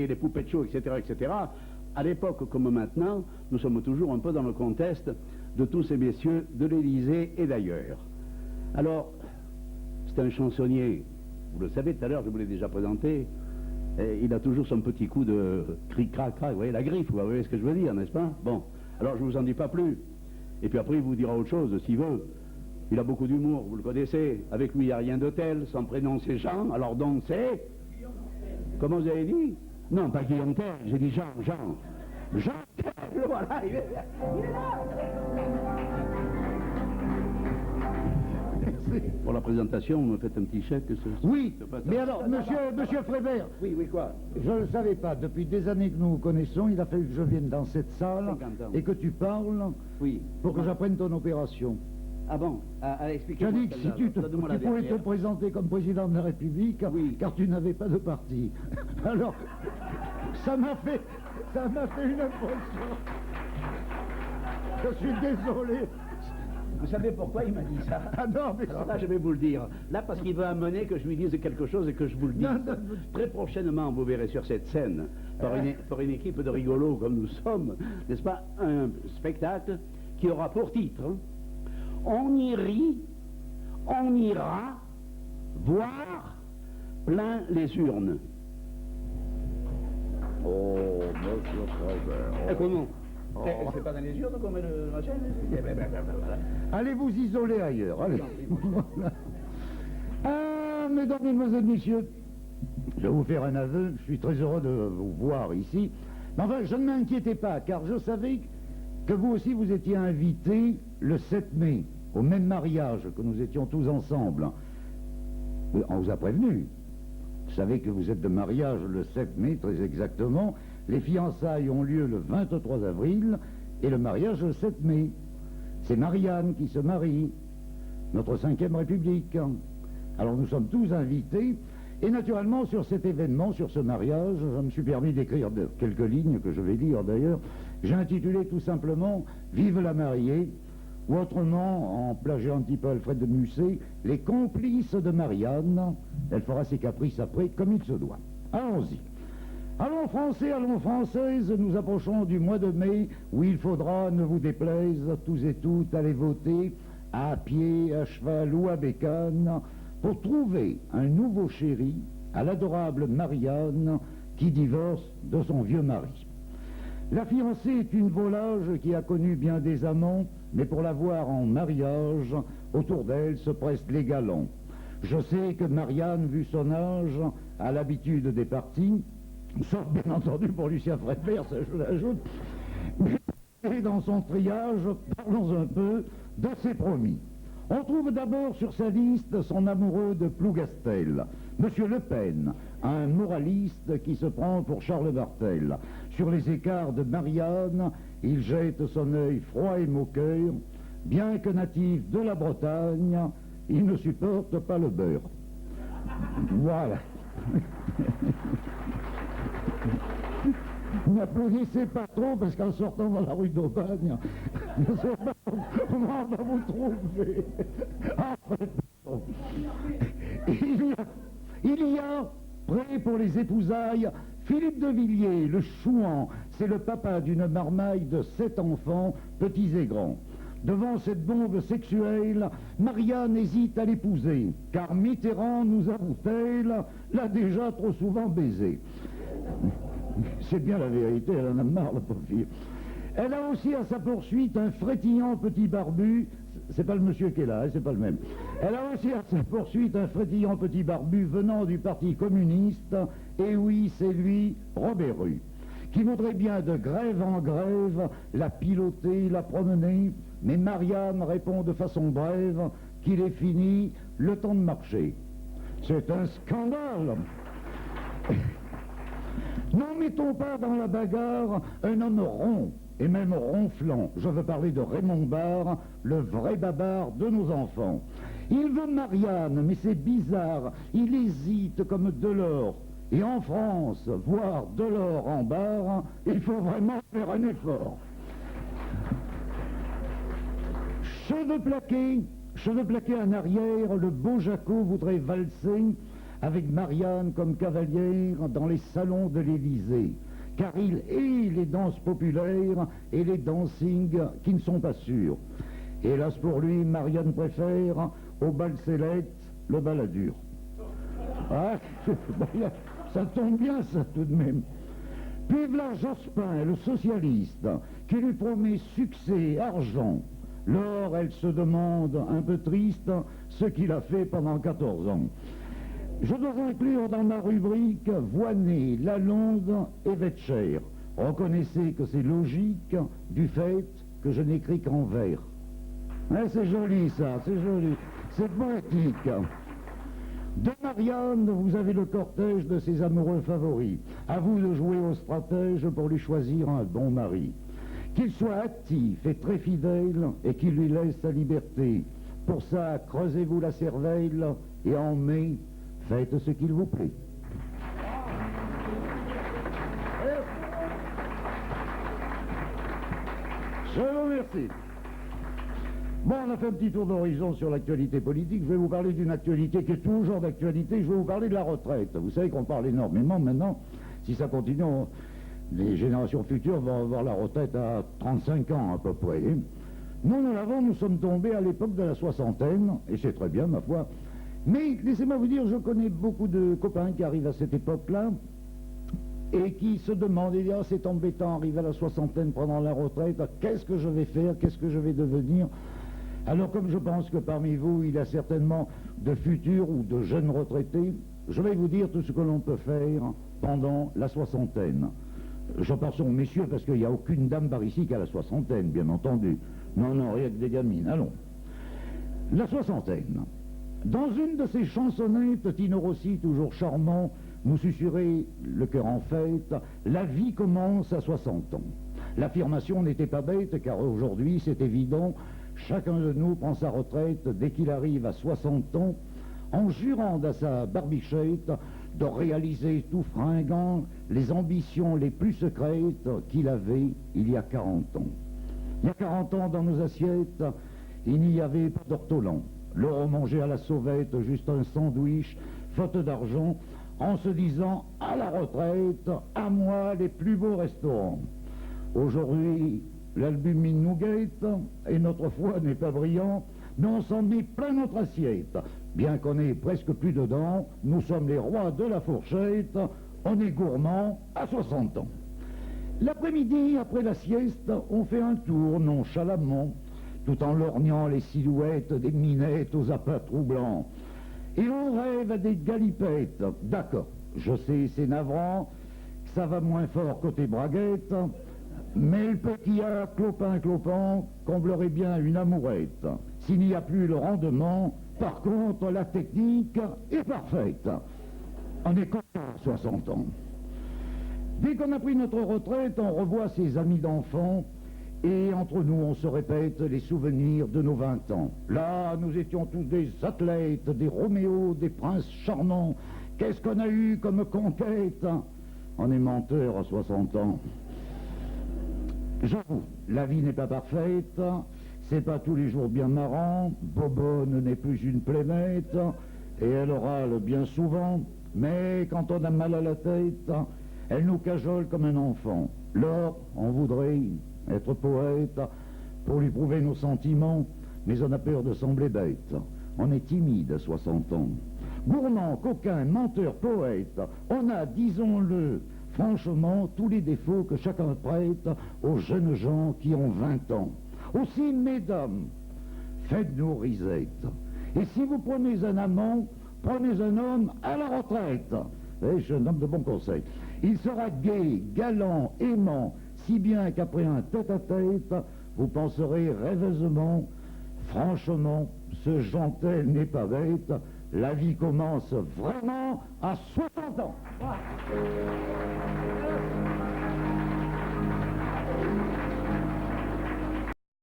les poupées de show, etc., etc., à l'époque comme maintenant, nous sommes toujours un peu dans le contexte de tous ces messieurs de l'Élysée et d'ailleurs. Alors, c'est un chansonnier, vous le savez, tout à l'heure, je vous l'ai déjà présenté, et il a toujours son petit coup de cric-crac-crac, vous voyez, la griffe, vous voyez ce que je veux dire, n'est-ce pas? Bon, alors je ne vous en dis pas plus. Et puis après, il vous dira autre chose, s'il veut. Il a beaucoup d'humour, vous le connaissez. Avec lui, il n'y a rien de tel. Son prénom, c'est Jean. Alors donc, c'est... Comment vous avez dit? Non, pas Guillaume Tell, j'ai dit Jean. Jean Tell, voilà, il est là. Pour la présentation, vous me faites un petit chèque. Oui, mais alors, monsieur Frébert, oui, quoi? je ne le savais pas, depuis des années que nous nous connaissons, il a fallu que je vienne dans cette salle et que tu parles pour que j'apprenne ton opération. Ah bon? Tu as dit que si tu pouvais te présenter comme président de la République, car tu n'avais pas de parti. Alors, ça m'a fait une impression. Je suis désolé. Vous savez pourquoi il m'a dit ça? Ah non, mais alors là, je vais vous le dire. Là, parce qu'il veut amener que je lui dise quelque chose et que je vous le dise. Non. Très prochainement, vous verrez sur cette scène, par une équipe de rigolos comme nous sommes, n'est-ce pas, un spectacle qui aura pour titre On y rit, on ira voir plein les urnes. Oh, monsieur Frébert. Et comment? C'est pas dans les urnes qu'on met le machin? Allez vous isoler ailleurs, allez. Ah, mesdames, mesdemoiselles, messieurs, je vais vous faire un aveu, je suis très heureux de vous voir ici. Mais enfin, je ne m'inquiétais pas, car je savais que vous aussi vous étiez invités le 7 mai, au même mariage que nous étions tous ensemble. On vous a prévenu. Vous savez que vous êtes de mariage le 7 mai, très exactement. Les fiançailles ont lieu le 23 avril et le mariage le 7 mai. C'est Marianne qui se marie, notre 5e République. Alors nous sommes tous invités et naturellement sur cet événement, sur ce mariage, je me suis permis d'écrire quelques lignes que je vais lire d'ailleurs. J'ai intitulé tout simplement « Vive la mariée » ou autrement, en plagiant un petit peu Alfred de Musset, « Les complices de Marianne ». Elle fera ses caprices après comme il se doit. Allons-y. Allons Français, allons Françaises, nous approchons du mois de mai où il faudra, ne vous déplaise, tous et toutes, aller voter à pied, à cheval ou à bécane pour trouver un nouveau chéri à l'adorable Marianne qui divorce de son vieux mari. La fiancée est une volage qui a connu bien des amants, mais pour la voir en mariage, autour d'elle se pressent les galants. Je sais que Marianne, vu son âge, a l'habitude des parties, sauf bien entendu pour Lucien Frébert, ça je l'ajoute. Et dans son triage, parlons un peu de ses promis. On trouve d'abord sur sa liste son amoureux de Plougastel, Monsieur Le Pen, un moraliste qui se prend pour Charles Martel. Sur les écarts de Marianne, il jette son œil froid et moqueur. Bien que natif de la Bretagne, il ne supporte pas le beurre. Voilà. N'applaudissez pas trop parce qu'en sortant dans la rue d'Aubagne, je ne sais pas comment on va vous trouver. Il y a, prêt pour les épousailles, Philippe de Villiers, le chouan. C'est le papa d'une marmaille de 7 enfants, petits et grands. Devant cette bombe sexuelle, Marianne hésite à l'épouser, car Mitterrand, nous avoue-t-elle, l'a déjà trop souvent baisé. C'est bien la vérité, elle en a marre, la pauvre fille. Elle a aussi à sa poursuite un frétillant petit barbu, c'est pas le monsieur qui est là, hein, c'est pas le même. Elle a aussi à sa poursuite un frétillant petit barbu venant du Parti communiste, et oui, c'est lui, Robert Rue, qui voudrait bien de grève en grève la piloter, la promener, mais Marianne répond de façon brève qu'il est fini, le temps de marcher. C'est un scandale. N'en mettons pas dans la bagarre un homme rond et même ronflant. Je veux parler de Raymond Barre, le vrai babard de nos enfants. Il veut Marianne, mais c'est bizarre, il hésite comme Delors. Et en France, voir Delors en Barre, il faut vraiment faire un effort. Cheveux plaqués en arrière, le beau Jacot voudrait valser avec Marianne comme cavalière dans les salons de l'Élysée, car il hait les danses populaires et les dancings qui ne sont pas sûrs. Hélas pour lui, Marianne préfère au bal select le baladur. Ah, ça tombe bien ça tout de même. Puis voilà Jospin, le socialiste, qui lui promet succès, argent. Lors, elle se demande, un peu triste, ce qu'il a fait pendant 14 ans. Je dois inclure dans ma rubrique Voynet, Lalonde et Vetcher. Reconnaissez que c'est logique du fait que je n'écris qu'en vers. Hein, c'est joli ça, c'est joli, c'est poétique. De Marianne, vous avez le cortège de ses amoureux favoris. À vous de jouer au stratège pour lui choisir un bon mari. Qu'il soit actif et très fidèle et qu'il lui laisse sa liberté. Pour ça, creusez-vous la cervelle et en mai, faites ce qu'il vous plaît. Je vous remercie. Bon, on a fait un petit tour d'horizon sur l'actualité politique. Je vais vous parler d'une actualité qui est toujours d'actualité. Je vais vous parler de la retraite. Vous savez qu'on parle énormément maintenant. Si ça continue, les générations futures vont avoir la retraite à 35 ans à peu près. Nous sommes tombés à l'époque de la soixantaine, et c'est très bien, ma foi. Mais laissez-moi vous dire, je connais beaucoup de copains qui arrivent à cette époque-là, et qui se demandent, et disent, ah, c'est embêtant, arriver à la soixantaine, pendant la retraite, qu'est-ce que je vais faire, qu'est-ce que je vais devenir? Alors, comme je pense que parmi vous, il y a certainement de futurs ou de jeunes retraités, je vais vous dire tout ce que l'on peut faire pendant la soixantaine. Je pense aux messieurs, parce qu'il n'y a aucune dame par ici qui a la soixantaine, bien entendu. Non, non, rien que des gamines. Allons. La soixantaine. Dans une de ces chansonnettes, Tino Rossi, toujours charmant, nous susurrait le cœur en fête, la vie commence à 60 ans. L'affirmation n'était pas bête, car aujourd'hui, c'est évident, chacun de nous prend sa retraite dès qu'il arrive à 60 ans, en jurant à sa barbichette de réaliser tout fringant les ambitions les plus secrètes qu'il avait il y a 40 ans. Il y a 40 ans, dans nos assiettes, il n'y avait pas d'ortolan. L'euro mangé à la sauvette, juste un sandwich, faute d'argent, en se disant « à la retraite, à moi les plus beaux restaurants ». Aujourd'hui, l'albumine nous guette, et notre foie n'est pas brillant, mais on s'en met plein notre assiette. Bien qu'on ait presque plus dedans, nous sommes les rois de la fourchette, on est gourmand à 60 ans. L'après-midi, après la sieste, on fait un tour nonchalamment, tout en lorgnant les silhouettes des minettes aux appâts troublants. Et on rêve à des galipettes. D'accord, je sais, c'est navrant, ça va moins fort côté braguette, mais le petit A, clopin, comblerait bien une amourette. S'il n'y a plus le rendement, par contre, la technique est parfaite. On est content à 60 ans. Dès qu'on a pris notre retraite, on revoit ses amis d'enfants, et entre nous, on se répète les souvenirs de nos 20 ans. Là, nous étions tous des athlètes, des Roméos, des princes charmants. Qu'est-ce qu'on a eu comme conquête? On est menteur à 60 ans. J'avoue, la vie n'est pas parfaite, c'est pas tous les jours bien marrant, Bobonne n'est plus une playmate, et elle râle bien souvent, mais quand on a mal à la tête, elle nous cajole comme un enfant. Là, on voudrait être poète pour lui prouver nos sentiments, mais on a peur de sembler bête. On est timide à 60 ans. Gourmand, coquin, menteur, poète, on a, disons-le, franchement, tous les défauts que chacun prête aux jeunes gens qui ont 20 ans. Aussi, mesdames, faites-nous risette. Et si vous prenez un amant, prenez un homme à la retraite. Et je suis un homme de bon conseil. Il sera gai, galant, aimant, si bien qu'après un tête-à-tête, vous penserez rêveusement, franchement, ce gentil n'est pas bête, la vie commence vraiment à 60 ans.